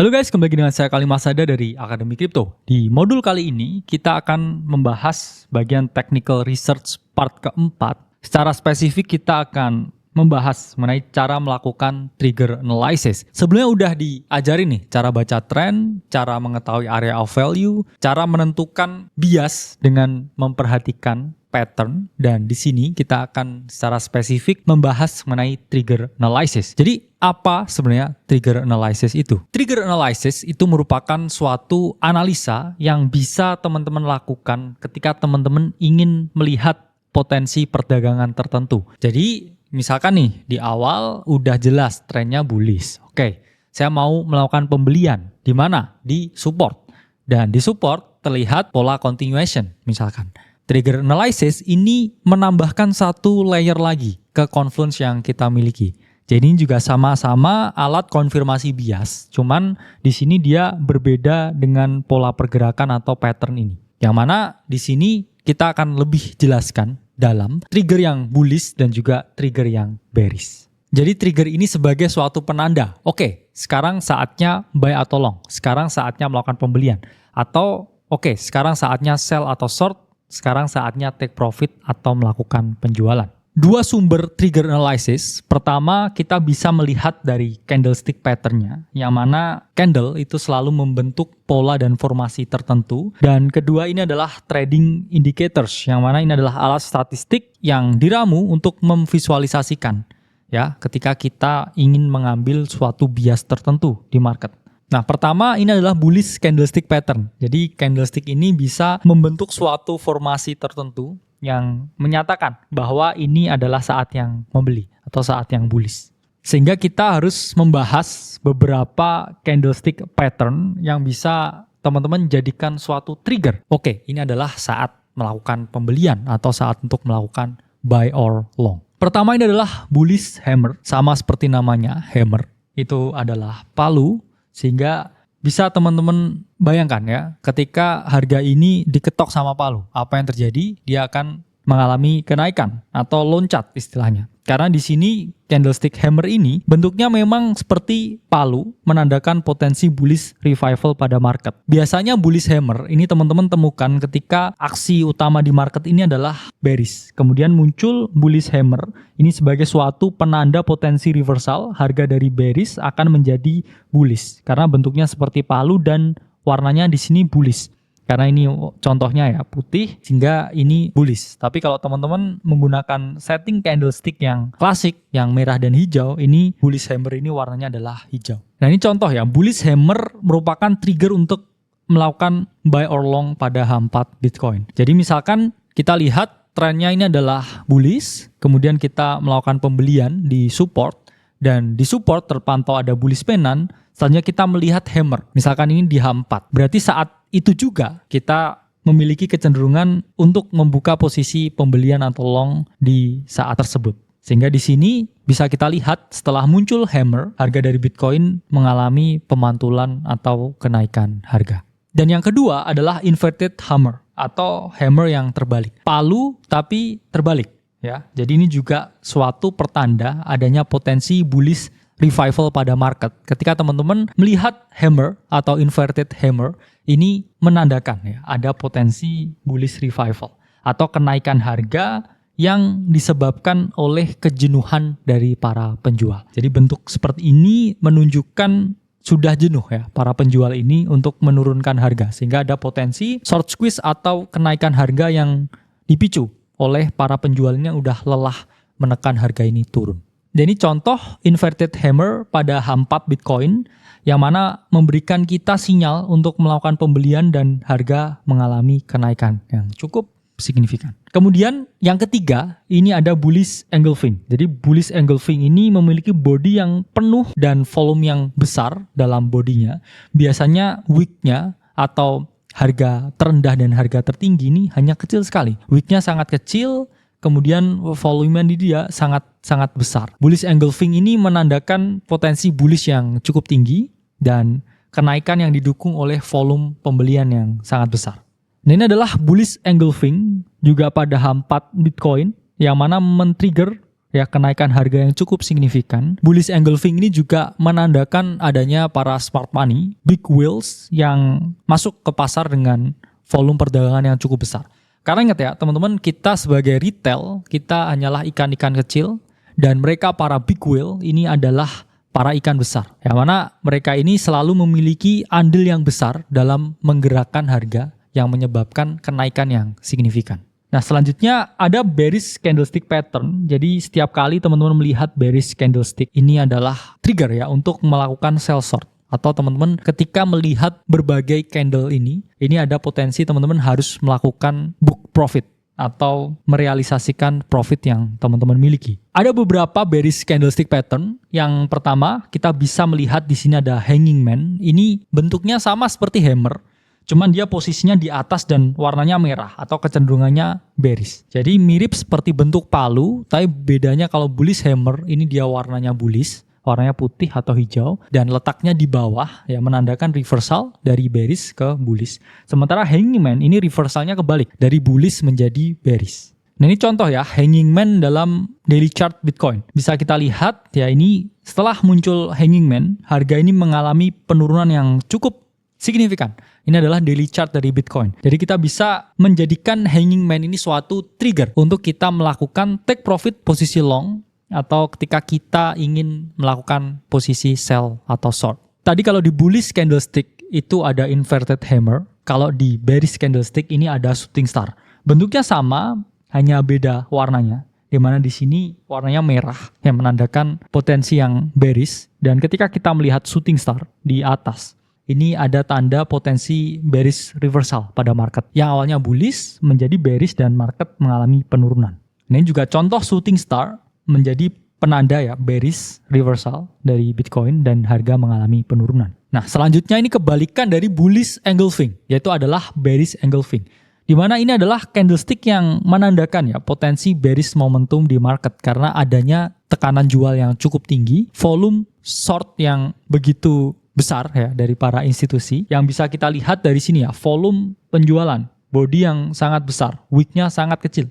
Halo guys, kembali lagi dengan saya Kalimasada dari Akademi Kripto. Di modul kali ini kita akan membahas bagian technical research part keempat. Secara spesifik kita akan membahas mengenai cara melakukan trigger analysis. Sebelumnya udah diajarin nih cara baca trend, cara mengetahui area of value, cara menentukan bias dengan memperhatikan pattern, dan di sini kita akan secara spesifik membahas mengenai trigger analysis. Jadi apa sebenarnya trigger analysis itu? Trigger analysis itu merupakan suatu analisa yang bisa teman-teman lakukan ketika teman-teman ingin melihat potensi perdagangan tertentu. Jadi misalkan nih di awal udah jelas trennya bullish. Oke, saya mau melakukan pembelian di mana? Di support. Dan di support terlihat pola continuation misalkan. Trigger analysis ini menambahkan satu layer lagi ke confluence yang kita miliki. Jadi ini juga sama-sama alat konfirmasi bias, cuman di sini dia berbeda dengan pola pergerakan atau pattern ini. Yang mana di sini kita akan lebih jelaskan dalam trigger yang bullish dan juga trigger yang bearish. Jadi trigger ini sebagai suatu penanda. Oke, sekarang saatnya buy atau long. Sekarang saatnya melakukan pembelian. Atau oke, sekarang saatnya sell atau short. Sekarang saatnya take profit atau melakukan penjualan. Dua sumber trigger analysis. Pertama, kita bisa melihat dari candlestick pattern-nya, yang mana candle itu selalu membentuk pola dan formasi tertentu. Dan kedua ini adalah trading indicators, yang mana ini adalah alat statistik yang diramu untuk memvisualisasikan ya ketika kita ingin mengambil suatu bias tertentu di market. Nah, pertama ini adalah bullish candlestick pattern. Jadi candlestick ini bisa membentuk suatu formasi tertentu yang menyatakan bahwa ini adalah saat yang membeli atau saat yang bullish. Sehingga kita harus membahas beberapa candlestick pattern yang bisa teman-teman jadikan suatu trigger. Oke, ini adalah saat melakukan pembelian atau saat untuk melakukan buy or long. Pertama ini adalah bullish hammer, sama seperti namanya hammer. Itu adalah palu. Sehingga bisa teman-teman bayangkan ya, ketika harga ini diketok sama palu, apa yang terjadi? Dia akan mengalami kenaikan atau loncat istilahnya. Karena di sini candlestick hammer ini bentuknya memang seperti palu, menandakan potensi bullish revival pada market. Biasanya bullish hammer ini teman-teman temukan ketika aksi utama di market ini adalah bearish. Kemudian muncul bullish hammer ini sebagai suatu penanda potensi reversal, harga dari bearish akan menjadi bullish karena bentuknya seperti palu dan warnanya di sini bullish. Karena ini contohnya ya putih sehingga ini bullish. Tapi kalau teman-teman menggunakan setting candlestick yang klasik, yang merah dan hijau, ini bullish hammer ini warnanya adalah hijau. Nah ini contoh ya, bullish hammer merupakan trigger untuk melakukan buy or long pada H4 Bitcoin. Jadi misalkan kita lihat trennya ini adalah bullish, kemudian kita melakukan pembelian di support, dan di support terpantau ada bullish pennant, selanjutnya kita melihat hammer. Misalkan ini di H4. Berarti saat itu juga kita memiliki kecenderungan untuk membuka posisi pembelian atau long di saat tersebut. Sehingga di sini bisa kita lihat setelah muncul hammer, harga dari Bitcoin mengalami pemantulan atau kenaikan harga. Dan yang kedua adalah inverted hammer atau hammer yang terbalik. Palu tapi terbalik ya. Jadi ini juga suatu pertanda adanya potensi bullish revival pada market. Ketika teman-teman melihat hammer atau inverted hammer, ini menandakan ya ada potensi bullish revival atau kenaikan harga yang disebabkan oleh kejenuhan dari para penjual. Jadi bentuk seperti ini menunjukkan sudah jenuh ya para penjual ini untuk menurunkan harga, sehingga ada potensi short squeeze atau kenaikan harga yang dipicu oleh para penjualnya udah lelah menekan harga ini turun. Dan ini contoh inverted hammer pada H4 Bitcoin yang mana memberikan kita sinyal untuk melakukan pembelian dan harga mengalami kenaikan yang cukup signifikan. Kemudian yang ketiga, ini ada bullish engulfing. Jadi bullish engulfing ini memiliki body yang penuh dan volume yang besar dalam bodinya. Biasanya wicknya atau harga terendah dan harga tertinggi ini hanya kecil sekali. Wicknya sangat kecil, kemudian volume di dia sangat besar. Bullish engulfing ini menandakan potensi bullish yang cukup tinggi dan kenaikan yang didukung oleh volume pembelian yang sangat besar. Nah, ini adalah bullish engulfing juga pada H4 Bitcoin yang mana men-trigger ya kenaikan harga yang cukup signifikan. Bullish engulfing ini juga menandakan adanya para smart money, big whales yang masuk ke pasar dengan volume perdagangan yang cukup besar. Karena ingat ya teman-teman, kita sebagai retail, kita hanyalah ikan-ikan kecil dan mereka para big whale ini adalah para ikan besar. Yang mana mereka ini selalu memiliki andil yang besar dalam menggerakkan harga yang menyebabkan kenaikan yang signifikan. Nah selanjutnya ada bearish candlestick pattern. Jadi setiap kali teman-teman melihat bearish candlestick ini adalah trigger ya untuk melakukan sell short. Atau teman-teman ketika melihat berbagai candle ini ada potensi teman-teman harus melakukan book profit atau merealisasikan profit yang teman-teman miliki. Ada beberapa bearish candlestick pattern. Yang pertama kita bisa melihat di sini ada hanging man. Ini bentuknya sama seperti hammer. Cuman dia posisinya di atas dan warnanya merah atau kecenderungannya bearish. Jadi mirip seperti bentuk palu, tapi bedanya kalau bullish hammer ini dia warnanya bullish, warnanya putih atau hijau, dan letaknya di bawah ya menandakan reversal dari bearish ke bullish. Sementara hanging man ini reversalnya kebalik, dari bullish menjadi bearish. Nah ini contoh ya hanging man dalam daily chart Bitcoin. Bisa kita lihat ya ini setelah muncul hanging man, harga ini mengalami penurunan yang cukup signifikan. Ini adalah daily chart dari Bitcoin. Jadi kita bisa menjadikan hanging man ini suatu trigger untuk kita melakukan take profit posisi long atau ketika kita ingin melakukan posisi sell atau short. Tadi kalau di bullish candlestick itu ada inverted hammer, kalau di bearish candlestick ini ada shooting star. Bentuknya sama, hanya beda warnanya. Di mana di sini warnanya merah yang menandakan potensi yang bearish, dan ketika kita melihat shooting star di atas, ini ada tanda potensi bearish reversal pada market. Yang awalnya bullish menjadi bearish dan market mengalami penurunan. Ini juga contoh shooting star menjadi penanda ya bearish reversal dari Bitcoin dan harga mengalami penurunan. Nah selanjutnya ini kebalikan dari bullish engulfing, yaitu adalah bearish engulfing. Di mana ini adalah candlestick yang menandakan ya potensi bearish momentum di market karena adanya tekanan jual yang cukup tinggi, volume short yang begitu besar ya dari para institusi. Yang bisa kita lihat dari sini ya, volume penjualan, body yang sangat besar, wicknya sangat kecil,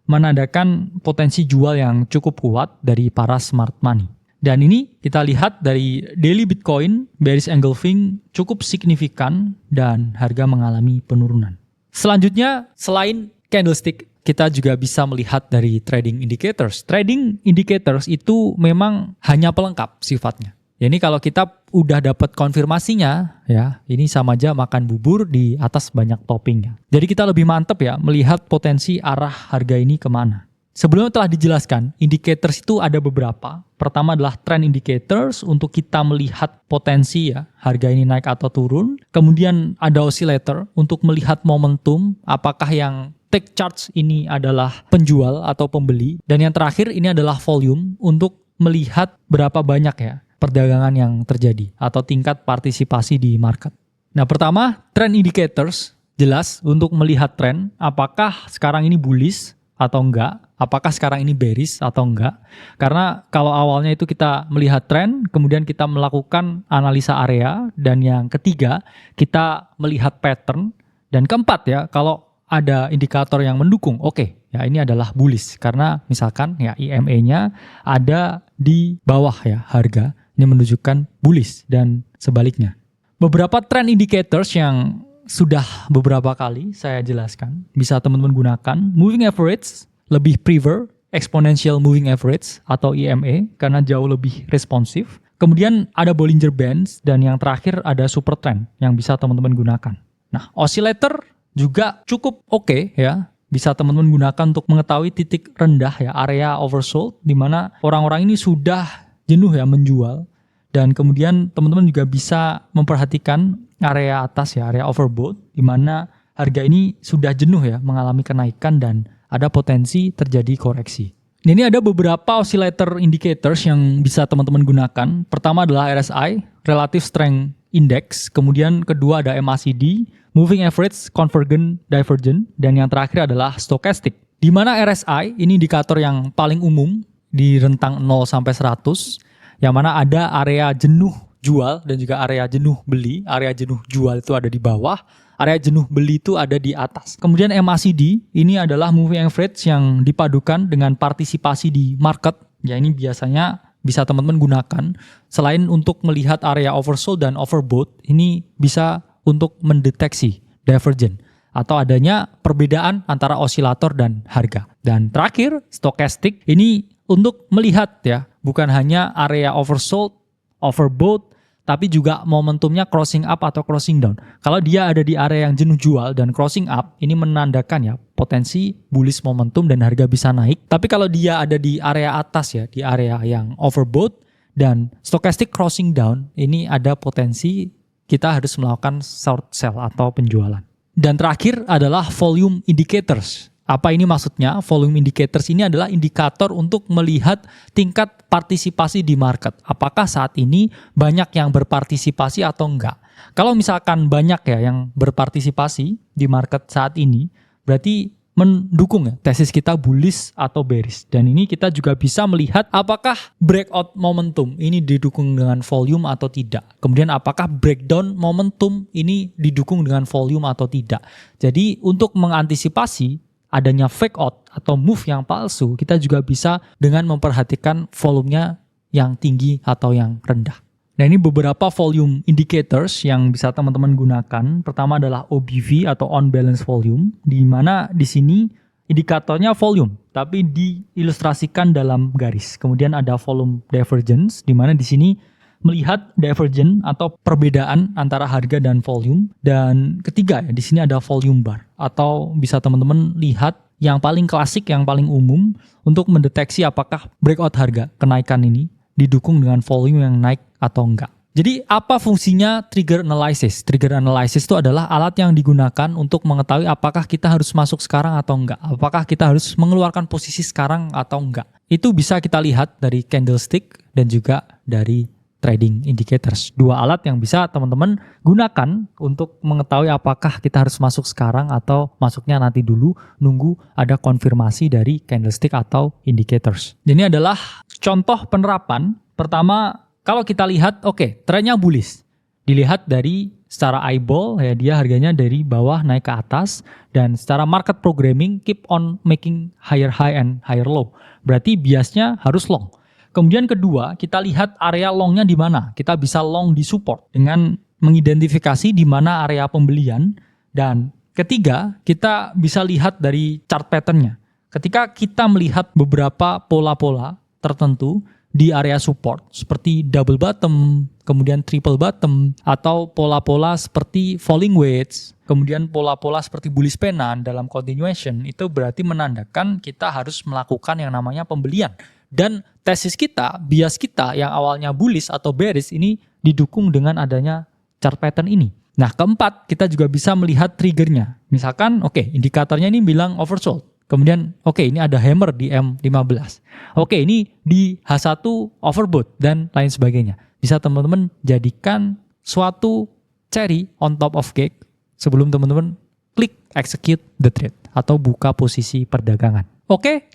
menandakan potensi jual yang cukup kuat dari para smart money. Dan ini kita lihat dari daily Bitcoin, bearish engulfing cukup signifikan dan harga mengalami penurunan. Selanjutnya, selain candlestick, kita juga bisa melihat dari trading indicators. Trading indicators itu memang hanya pelengkap sifatnya. Ya ini kalau kita udah dapat konfirmasinya, ya ini sama aja makan bubur di atas banyak toppingnya. Jadi kita lebih mantep ya melihat potensi arah harga ini kemana. Sebelumnya telah dijelaskan, indicators itu ada beberapa. Pertama adalah trend indicators untuk kita melihat potensi ya harga ini naik atau turun. Kemudian ada oscillator untuk melihat momentum, apakah yang take charge ini adalah penjual atau pembeli. Dan yang terakhir ini adalah volume untuk melihat berapa banyak ya perdagangan yang terjadi atau tingkat partisipasi di market. Nah pertama, trend indicators jelas untuk melihat tren apakah sekarang ini bullish atau enggak, apakah sekarang ini bearish atau enggak. Karena kalau awalnya itu kita melihat tren, kemudian kita melakukan analisa area, dan yang ketiga kita melihat pattern, dan keempat ya kalau ada indikator yang mendukung, oke, ya ini adalah bullish karena misalkan ya EMA-nya ada di bawah ya harga. Ini menunjukkan bullish dan sebaliknya. Beberapa trend indicators yang sudah beberapa kali saya jelaskan, bisa teman-teman gunakan. Moving average, lebih prefer exponential moving average atau EMA karena jauh lebih responsif. Kemudian ada Bollinger Bands, dan yang terakhir ada super trend yang bisa teman-teman gunakan. Nah, oscillator juga cukup oke ya. Bisa teman-teman gunakan untuk mengetahui titik rendah ya, area oversold, di mana orang-orang ini sudah jenuh ya menjual, dan kemudian teman-teman juga bisa memperhatikan area atas ya, area overbought, di mana harga ini sudah jenuh ya mengalami kenaikan dan ada potensi terjadi koreksi. Ini ada beberapa oscillator indicators yang bisa teman-teman gunakan. Pertama adalah RSI, Relative Strength Index, kemudian kedua ada MACD, Moving Average Convergent Divergent, dan yang terakhir adalah Stochastic. Di mana RSI ini indikator yang paling umum di rentang 0 sampai 100, yang mana ada area jenuh jual dan juga area jenuh beli. Area jenuh jual itu ada di bawah, area jenuh beli itu ada di atas. Kemudian MACD ini adalah moving average yang dipadukan dengan partisipasi di market Ya, ini biasanya bisa teman-teman gunakan selain untuk melihat area oversold dan overbought, ini bisa untuk mendeteksi divergence atau adanya perbedaan antara osilator dan harga. Dan terakhir, stochastic ini untuk melihat ya, bukan hanya area oversold, overbought, tapi juga momentumnya crossing up atau crossing down. Kalau dia ada di area yang jenuh jual dan crossing up, ini menandakan ya potensi bullish momentum dan harga bisa naik. Tapi kalau dia ada di area atas ya, di area yang overbought dan stochastic crossing down, ini ada potensi kita harus melakukan short sell atau penjualan. Dan terakhir adalah volume indicators. Apa ini maksudnya? Volume indicators ini adalah indikator untuk melihat tingkat partisipasi di market. Apakah saat ini banyak yang berpartisipasi atau enggak? Kalau misalkan banyak ya yang berpartisipasi di market saat ini, berarti mendukung ya tesis kita bullish atau bearish. Dan ini kita juga bisa melihat apakah breakout momentum ini didukung dengan volume atau tidak. Kemudian apakah breakdown momentum ini didukung dengan volume atau tidak. Jadi untuk mengantisipasi adanya fake out atau move yang palsu, kita juga bisa dengan memperhatikan volumenya yang tinggi atau yang rendah. Nah, ini beberapa volume indicators yang bisa teman-teman gunakan. Pertama adalah OBV atau on balance volume, di mana di sini indikatornya volume, tapi diilustrasikan dalam garis. Kemudian ada volume divergence, di mana di sini melihat divergence atau perbedaan antara harga dan volume. Dan ketiga ya, di sini ada volume bar, atau bisa teman-teman lihat yang paling klasik, yang paling umum untuk mendeteksi apakah breakout harga kenaikan ini didukung dengan volume yang naik atau enggak. Jadi apa fungsinya trigger analysis? Trigger analysis itu adalah alat yang digunakan untuk mengetahui apakah kita harus masuk sekarang atau enggak. Apakah kita harus mengeluarkan posisi sekarang atau enggak. Itu bisa kita lihat dari candlestick dan juga dari trading indicators. Dua alat yang bisa teman-teman gunakan untuk mengetahui apakah kita harus masuk sekarang atau masuknya nanti dulu, nunggu ada konfirmasi dari candlestick atau indicators. Ini adalah contoh penerapan. Pertama, kalau kita lihat, trennya bullish. Dilihat dari secara eyeball, ya dia harganya dari bawah naik ke atas. Dan secara market programming, keep on making higher high and higher low. Berarti biasnya harus long. Kemudian kedua, kita lihat area longnya di mana. Kita bisa long di support dengan mengidentifikasi di mana area pembelian. Dan ketiga, kita bisa lihat dari chart patternnya. Ketika kita melihat beberapa pola-pola tertentu di area support seperti double bottom, kemudian triple bottom, atau pola-pola seperti falling wedge, kemudian pola-pola seperti bullish pennant dalam continuation, itu berarti menandakan kita harus melakukan yang namanya pembelian. Dan tesis kita, bias kita yang awalnya bullish atau bearish ini didukung dengan adanya chart pattern ini. Nah, keempat, kita juga bisa melihat triggernya. Misalkan, indikatornya ini bilang oversold. Kemudian, ini ada hammer di M15. Ini di H1 overbought dan lain sebagainya. Bisa teman-teman jadikan suatu cherry on top of cake sebelum teman-teman klik execute the trade atau buka posisi perdagangan.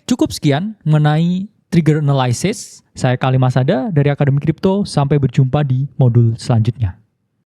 Cukup sekian mengenai trigger analysis. Saya Kali Masada dari Akademi Kripto. Sampai berjumpa di modul selanjutnya.